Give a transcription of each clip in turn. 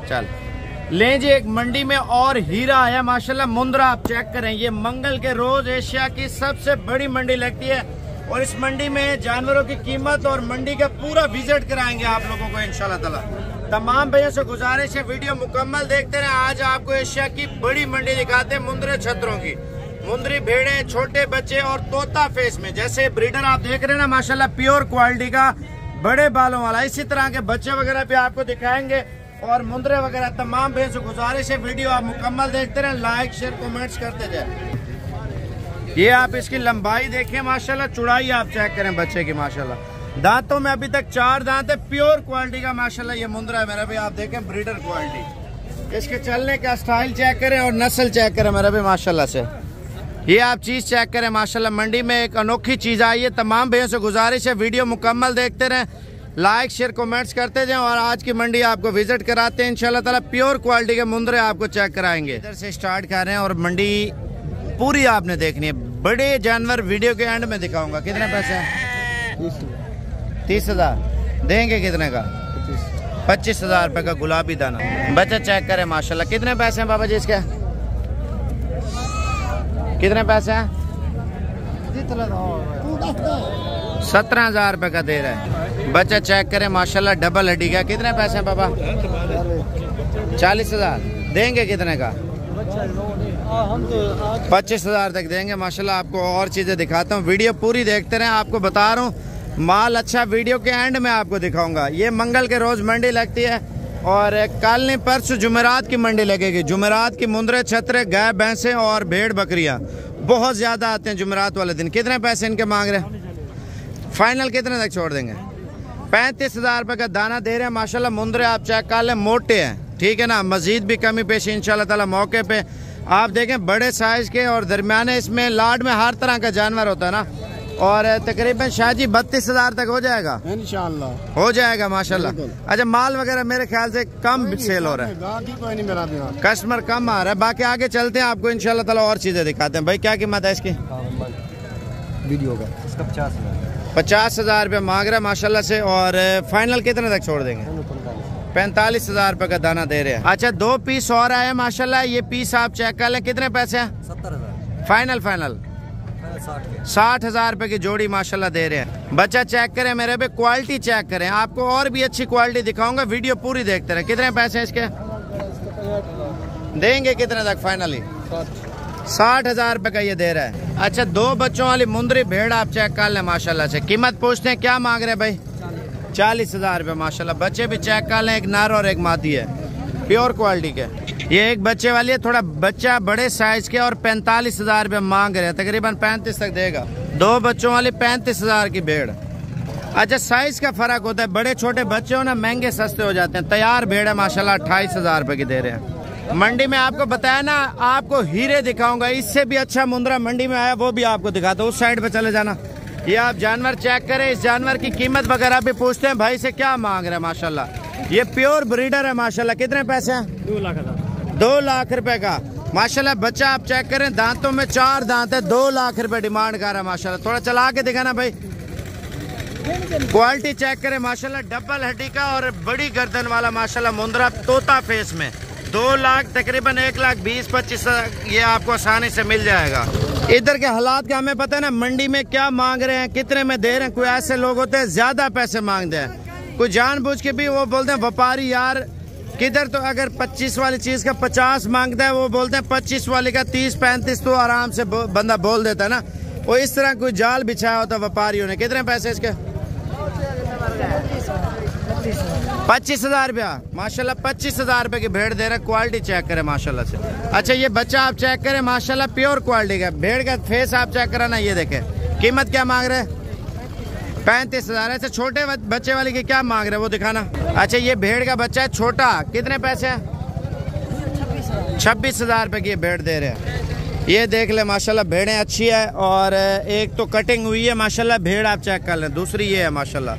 चल लें जी। एक मंडी में और हीरा आया माशाल्लाह, मुंद्रा आप चेक करें। ये मंगल के रोज एशिया की सबसे बड़ी मंडी लगती है और इस मंडी में जानवरों की कीमत और मंडी का पूरा विजिट कराएंगे आप लोगों को इंशाल्लाह ताला। तमाम भैया से गुजारिश है वीडियो मुकम्मल देखते रहे। आज आपको एशिया की बड़ी मंडी दिखाते हैं मुंद्रे छतरों की। मुंद्री भेड़े, छोटे बच्चे और तोता फेस में, जैसे ब्रीडर आप देख रहे हैं ना माशाल्लाह प्योर क्वालिटी का बड़े बालों वाला, इसी तरह के बच्चे वगैरह भी आपको दिखाएंगे और मुंद्रे वगैरह। तमाम भैया से गुजारिश है वीडियो आप मुकम्मल देखते रहे, लाइक शेयर कमेंट्स करते जाए। ये आप इसकी लंबाई देखें माशाल्लाह, चौड़ाई आप चेक करें बच्चे की माशाल्लाह। दांतों में अभी तक 4 दांत है, प्योर क्वालिटी का माशाल्लाह ये मुंद्रा है मेरा भी। आप देखें ब्रीडर क्वालिटी, इसके चलने का स्टाइल चेक करें और नस्ल चेक करें मेरा भी माशाल्लाह से। ये आप चीज चेक करें माशाल्लाह, मंडी में एक अनोखी चीज आई है। तमाम भैया से गुजारिश है वीडियो मुकम्मल देखते रहें, लाइक शेयर कमेंट्स करते जाएं और आज की मंडी आपको विजिट कराते हैं इंशाल्लाह ताला। प्योर क्वालिटी के मुंद्रे आपको चेक कराएंगे। इधर से स्टार्ट कर रहे हैं और मंडी पूरी आपने देखनी है। बड़े जानवर वीडियो के एंड में दिखाऊंगा। कितने पैसे हैं? 30,000 देंगे। कितने का? 25,000 रुपए का गुलाबी दाना। बच्चा चेक करें माशाल्लाह। कितने पैसे हैं बाबा जी इसके? कितने पैसे हैं? 17,000 रुपए का दे रहा है। बच्चा चेक करें माशाल्लाह, डबल हड्डी का। कितने पैसे हैं बाबा? 40,000 देंगे। कितने का? 25,000 तक देंगे माशाल्लाह। आपको और चीजें दिखाता हूँ, वीडियो पूरी देखते रहें। आपको बता रहा हूँ माल अच्छा वीडियो के एंड में आपको दिखाऊंगा। ये मंगल के रोज मंडी लगती है और कल नहीं परसों जुमेरात की मंडी लगेगी। जुमेरात की मुंद्रे, छतरे, गाय, भैंसे और भेड़ बकरियां बहुत ज्यादा आते हैं जुमेरात वाले दिन। कितने पैसे इनके मांग रहे हैं? फाइनल कितने तक छोड़ देंगे? 35,000 रुपए का दाना दे रहे हैं माशाल्लाह। मुंद्रे आप चेक कर लें, मोटे हैं, ठीक है ना। मजीद भी कमी पेशी इंशाल्लाह ताला मौके पे आप देखें। बड़े साइज के और दरमियाने, इसमें लाड में हर तरह का जानवर होता है ना। और तकरीबन शाहजी 32,000 तक हो जाएगा इंशाल्लाह, हो जाएगा माशाल्लाह। अच्छा, माल वगैरह मेरे ख्याल से कम सेल हो रहा है, कस्टमर कम आ रहा है। बाकी आगे चलते हैं, आपको इंशाल्लाह ताला और चीजें दिखाते हैं। भाई क्या कीमत है इसकी? वीडियो का इसका 50,000 रुपये मांग रहा है माशाल्लाह से। और फाइनल कितने तक छोड़ देंगे? 45,000 रुपए का दाना दे रहे हैं। अच्छा, 2 पीस और आए माशाल्लाह। ये पीस आप चेक कर लें। कितने पैसे हैं? 70,000 फाइनल 60,000 रुपए की जोड़ी माशाल्लाह दे रहे हैं। बच्चा चेक करें मेरे पे, क्वालिटी चेक करें। आपको और भी अच्छी क्वालिटी दिखाऊंगा, वीडियो पूरी देखते रहे। कितने पैसे हैं इसके? देंगे कितने तक फाइनली? 60,000 रुपए का ये दे रहा है। अच्छा, 2 बच्चों वाली मुंद्री भेड़ आप चेक कर लें माशाल्लाह से। कीमत पूछते हैं, क्या मांग रहे हैं भाई? 40,000 रुपए माशाल्लाह। बच्चे भी चेक कर लें, एक नर और एक मादी है, प्योर क्वालिटी के। ये एक बच्चे वाली है, थोड़ा बच्चा बड़े साइज के और 45,000 रुपए मांग रहे हैं, तकरीबन 35 तक देगा। 2 बच्चों वाली 35,000 की भेड़। अच्छा, साइज का फर्क होता है, बड़े छोटे बच्चे हो ना महंगे सस्ते हो जाते हैं। तैयार भेड़ है माशाल्लाह, 28,000 रुपए की दे रहे हैं। मंडी में आपको बताया ना, आपको हीरे दिखाऊंगा। इससे भी अच्छा मुंद्रा मंडी में आया, वो भी आपको दिखाता हूँ। उस साइड पे चले जाना। ये आप जानवर चेक करें, इस जानवर की कीमत वगैरह भी पूछते हैं भाई से, क्या मांग रहे हैं माशाल्लाह। ये प्योर ब्रीडर है माशाल्लाह। कितने पैसे हैं? 2 लाख रुपए का माशाल्लाह। बच्चा आप चेक करें, दांतों में 4 दांत है, 2 लाख रुपए डिमांड कर रहा है माशाल्लाह। थोड़ा चला के दिखाना भाई, क्वालिटी चेक करें माशाल्लाह। डबल हड्डी का और बड़ी गर्दन वाला माशाल्लाह मुंद्रा, तोता फेस में। 2 लाख तकरीबन 1,20,25 ये आपको आसानी से मिल जाएगा। इधर के हालात का हमें पता है ना, मंडी में क्या मांग रहे हैं, कितने में दे रहे हैं। कोई ऐसे लोग होते हैं ज्यादा पैसे मांगते हैं, कोई जानबूझ के भी वो बोलते हैं व्यापारी यार किधर, तो अगर 25 वाली चीज का 50 मांगता है, वो बोलते हैं 25 वाली का 30-35 तो आराम से बंदा बोल देता है ना। वो इस तरह कोई जाल बिछाया होता व्यापारियों ने। कितने पैसे इसके? 25,000 रुपया माशाल्लाह। 25,000 रुपए की भेड़ दे रहा है। क्वालिटी चेक करें माशाल्लाह से। अच्छा, ये बच्चा आप चेक करें माशाल्लाह, प्योर क्वालिटी का। भेड़ का फेस आप चेक कराना, ये देखें। कीमत क्या मांग रहे हैं? 35,000। ऐसे छोटे बच्चे वाले की क्या मांग रहे हैं वो दिखाना। अच्छा, ये भेड़ का बच्चा है छोटा, कितने पैसे हैं? 26,000 रुपए की भेड़ दे रहे हैं। ये देख ले माशाल्लाह, भेड़ें अच्छी है और एक तो कटिंग हुई है माशाल्लाह। भेड़ आप चेक कर लें, दूसरी ये है माशाल्लाह।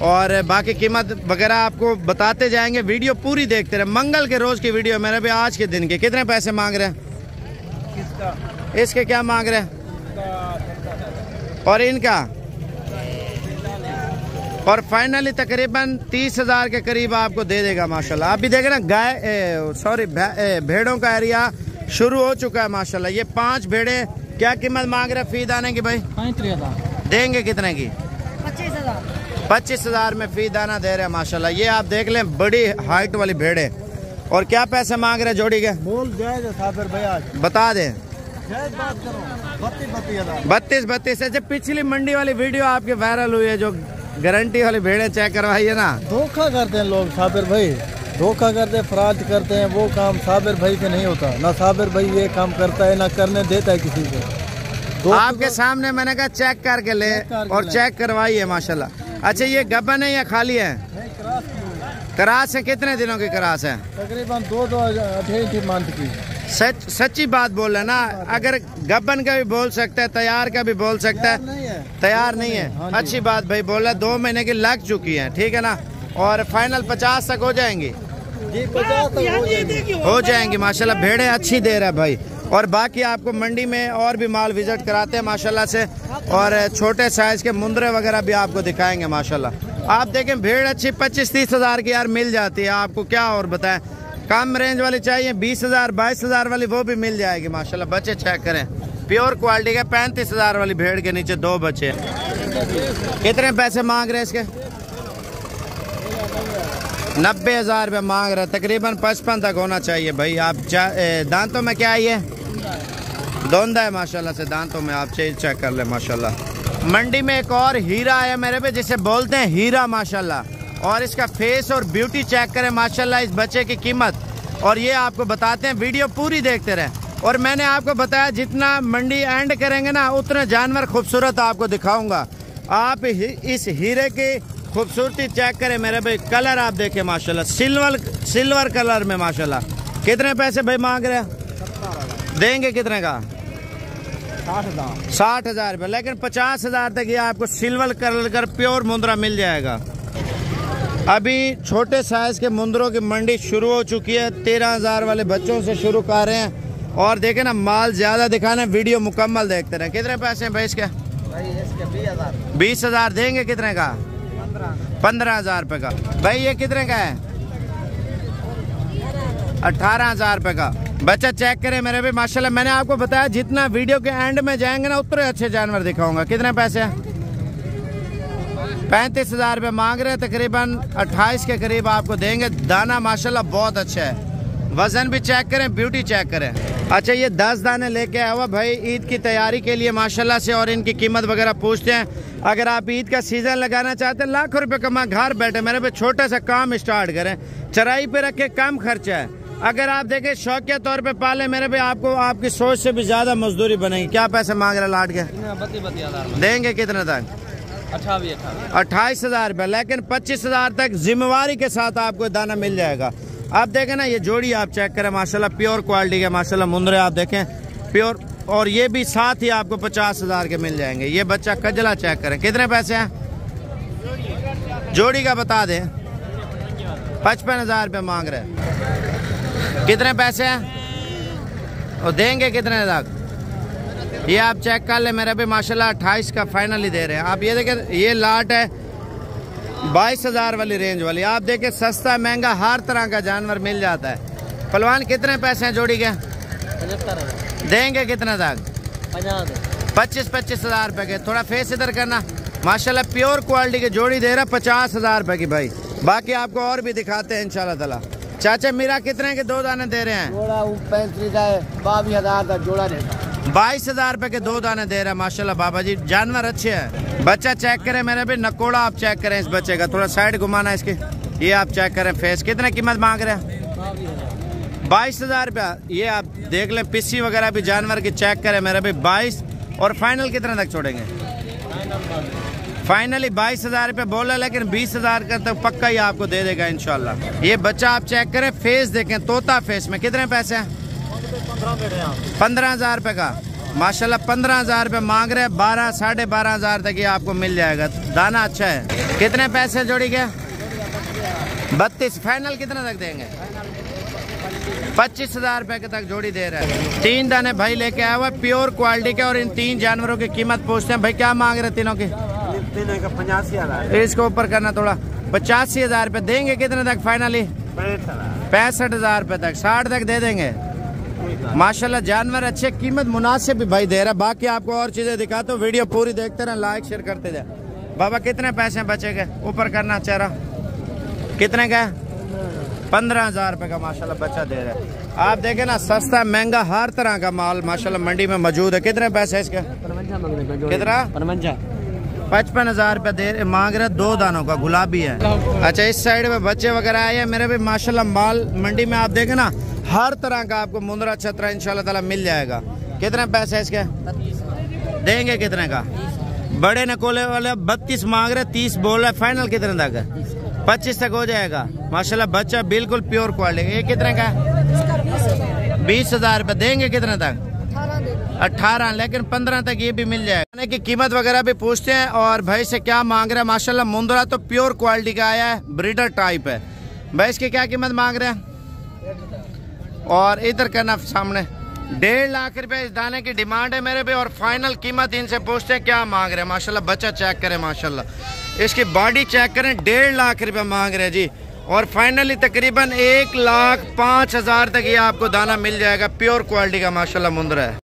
और बाकी कीमत वगैरह आपको बताते जाएंगे, वीडियो पूरी देखते रहे। मंगल के रोज की वीडियो मेरे भी, आज के दिन के। कितने पैसे मांग रहे हैं? इसके क्या मांग रहे हैं? और इनका? और फाइनली तकरीबन 30,000 के करीब आपको दे देगा माशाल्लाह। आप भी देखें ना भेड़ों का एरिया शुरू हो चुका है माशाल्लाह। ये 5 भेड़े क्या कीमत मांग रहे फी दाने की भाई? 35,000 देंगे कितने की? 25,000 25,000 में फी दाना दे रहे हैं माशाल्लाह। ये आप देख लें बड़ी हाइट वाली भेड़े। और क्या पैसे मांग रहे जोड़ी के? बोल जायज साबिर भाई आज बता दें। जायज बात करो 32,000 अच्छा पिछली मंडी वाली वीडियो आपके वायरल हुई है जो गारंटी वाली भेड़े चेक करवाई है ना। धोखा करते हैं लोग साबिर भाई, धोखा करते हैं, फ्रॉड करते हैं। वो काम साबिर भाई से नहीं होता ना। साबिर भाई ये काम करता है ना करने देता है किसी को। आपके सामने मैंने कहा चेक करके ले और चेक करवाई है माशाल्लाह। अच्छा ये गब्बन है या खाली है? क्रास है। कितने दिनों की क्रास है? तकरीबन 2-2 मंथ की। सच्ची बात बोल रहे ना। अगर गब्बन का भी बोल सकता है, तैयार का भी बोल सकता है। तैयार नहीं है। हाँ अच्छी बात भाई बोल रहा। 2 महीने की लग चुकी है, ठीक है ना। और फाइनल 50 तक हो जाएंगी जी, 50 तक हो जाएंगी माशाल्लाह। भेड़े अच्छी दे रहा है भाई। और बाकी आपको मंडी में और भी माल विजिट कराते हैं माशाल्लाह से। और छोटे साइज के मुंदरे वगैरह भी आपको दिखाएंगे माशाल्लाह। आप देखें भेड़ अच्छी 25-30,000 की यार मिल जाती है। आपको क्या और बताएं, कम रेंज वाली चाहिए 20,000 22,000 वाली वो भी मिल जाएगी माशाल्लाह। बच्चे चेक करें प्योर क्वालिटी के। 35,000 वाली भेड़ के नीचे 2 बच्चे। कितने पैसे मांग रहे हैं इसके? 90,000 रुपये मांग रहे। तकरीबन 55 तक होना चाहिए भाई। आप दांतों में क्या है? धोंदा है माशाल्लाह से दांतों में। आप चेक कर ले माशाल्लाह। मंडी में एक और हीरा आया मेरे पे जिसे बोलते हैं हीरा माशाल्लाह। और इसका फेस और ब्यूटी चेक करें माशाल्लाह। इस बच्चे की कीमत और ये आपको बताते हैं। वीडियो पूरी देखते रहें। और मैंने आपको बताया जितना मंडी एंड करेंगे ना उतने जानवर खूबसूरत आपको दिखाऊंगा। आप इस हीरे की खूबसूरती चेक करें मेरे भाई। कलर आप देखें माशाल्लाह सिल्वर कलर में माशाल्लाह। कितने पैसे भाई मांग रहे हैं? देंगे कितने का? 60,000 रुपये। लेकिन 50,000 तक ये आपको सिल्वर कलर का प्योर मुंद्रा मिल जाएगा। अभी छोटे साइज के मुंदरों की मंडी शुरू हो चुकी है। 13,000 वाले बच्चों से शुरू कर रहे हैं। और देखें ना माल ज्यादा दिखाना, वीडियो मुकम्मल देखते रहे। कितने पैसे हैं भाई इसके? 20,000 देंगे कितने का? 15,000 रुपये का। भाई ये कितने का है? 18,000 रुपये का। बच्चा चेक करें मेरे भी माशाल्लाह। मैंने आपको बताया जितना वीडियो के एंड में जाएंगे ना उतने अच्छे जानवर दिखाऊंगा। कितने पैसे हैं? 35,000 रुपये मांग रहे हैं। तकरीबन 28 के करीब आपको देंगे। दाना माशाल्लाह बहुत अच्छा है। वजन भी चेक करें, ब्यूटी चेक करें। अच्छा ये 10 दाने लेके आया हुआ भाई ईद की तैयारी के लिए माशाल्लाह से। और इनकी कीमत वगैरह पूछते हैं। अगर आप ईद का सीजन लगाना चाहते हैं, लाखों रुपए कमा घर बैठे मेरे पे छोटा सा काम स्टार्ट करें। चराई पे रखे, कम खर्चा है। अगर आप देखें शौकिया तौर पे पाले मेरे पे, आपको आपकी सोच से भी ज्यादा मजदूरी बनेगी। क्या पैसे मांग रहे लाट के? 32,000 देंगे कितने तक? 28,000 रुपये। लेकिन 25,000 तक जिम्मेवारी के साथ आपको दाना मिल जाएगा। आप देखें ना ये जोड़ी आप चेक करें माशाल्लाह प्योर क्वालिटी के माशाल्लाह मुंदरे आप देखें प्योर। और ये भी साथ ही आपको 50,000 के मिल जाएंगे। ये बच्चा कजला चेक करें। कितने पैसे हैं जोड़ी का? बता दें। 55,000 रुपये मांग रहे। कितने पैसे हैं और देंगे कितने तक? ये आप चेक कर ले मेरे भी माशाल्लाह 28 का फाइनली दे रहे हैं। आप ये देखें ये लाट है 22,000 वाली रेंज वाली। आप देखें सस्ता महंगा हर तरह का जानवर मिल जाता है। पहलवान कितने पैसे हैं जोड़ी के? 75,000 देंगे कितने तक? 25,000 रुपए के। थोड़ा फेस इधर करना माशाल्लाह प्योर क्वालिटी की जोड़ी दे रहा 50,000 रुपए की भाई। बाकी आपको और भी दिखाते हैं इंशाल्लाह ताला। चाचा मीरा कितने के 2 दाने दे रहे हैं? जोड़ा 35 का है, 22,000 का जोड़ा देता। 22,000 रुपए के 2 दाने दे रहे हैं माशाल्लाह बाबा जी। जानवर अच्छे हैं। बच्चा चेक करें मेरे भी। नकोड़ा आप चेक करें इस बच्चे का। थोड़ा साइड घुमाना इसके। ये आप चेक करें फेस। कितने कीमत मांग रहे हैं? 22,000 रुपया। ये आप देख लें पिस्सी वगैरह भी जानवर की चेक करें मेरे भी। 22 और फाइनल कितने तक छोड़ेंगे? फाइनली 22,000 रुपये बोला, लेकिन 20,000 का तो पक्का ही आपको दे देगा इंशाल्लाह। ये बच्चा आप चेक करें फेस देखें तोता फेस में। कितने पैसे हैं? 15,000 रुपये का माशाल्लाह। 15,000 रुपये मांग रहे हैं। 12 साढ़े 12,000 तक ये आपको मिल जाएगा। दाना अच्छा है। कितने पैसे जोड़ी के? 32। फाइनल कितने तक देंगे? 25,000 रुपये के तक जोड़ी दे रहे हैं। 3 दाने भाई लेके आया हुआ प्योर क्वालिटी के। और इन 3 जानवरों की कीमत पूछते हैं भाई क्या मांग रहे तीनों की? देने का 85,000। इसको ऊपर करना थोड़ा, 85,000 रुपये देंगे। कितने तक फाइनली? 65,000 रुपये तक, 60 तक दे देंगे। माशाल्लाह जानवर अच्छे, कीमत मुनासिब भी भाई दे रहा। बाकी आपको और चीजें दिखाता हूँ, वीडियो पूरी देखते रहे, लाइक शेयर करते जाए। बाबा कितने पैसे बचेंगे? ऊपर करना चेहरा, कितने का? 15,000 रुपये का माशाल्लाह बच्चा दे रहा है। आप देखें ना, सस्ता महंगा हर तरह का माल माशाल्लाह मंडी में मौजूद है। कितने पैसे है इसके? कितना? 55,000 रुपये मांग रहे, 2 दानों का, गुलाबी है। अच्छा, इस साइड में बच्चे वगैरह आए हैं मेरे भी माशाल्लाह। माल मंडी में आप देखें ना, हर तरह का आपको मुंद्रा छतरा इंशाल्लाह ताला मिल जाएगा। कितने पैसे है इसके? देंगे कितने का? बड़े नकोले वाले 32 मांग रहे, 30 बोल रहे, फाइनल कितने तक है? 25 तक हो जाएगा माशाल्लाह। बच्चा बिल्कुल प्योर क्वालिटी। ये कितने का है? 20,000 रुपये देंगे। कितने तक? 18, लेकिन 15 तक ये भी मिल जाएगा। की कीमत वगैरह भी पूछते हैं और भाई से क्या मांग रहे हैं। माशाल्लाह मुंद्रा तो प्योर क्वालिटी का आया है, ब्रीडर टाइप है भाई। इसकी क्या कीमत मांग रहे हैं? और इधर करना सामने 1.5 लाख रुपए इस दाने की डिमांड है मेरे पे। और फाइनल कीमत इनसे पूछते हैं क्या मांग रहे हैं। माशाल्लाह बच्चा चेक करें, माशाल्लाह इसकी बॉडी चेक करें, 1.5 लाख रुपए मांग रहे हैं जी। और फाइनली तकरीबन 1,05,000 तक ये आपको दाना मिल जाएगा। प्योर क्वालिटी का माशाल्लाह मुंद्रा है।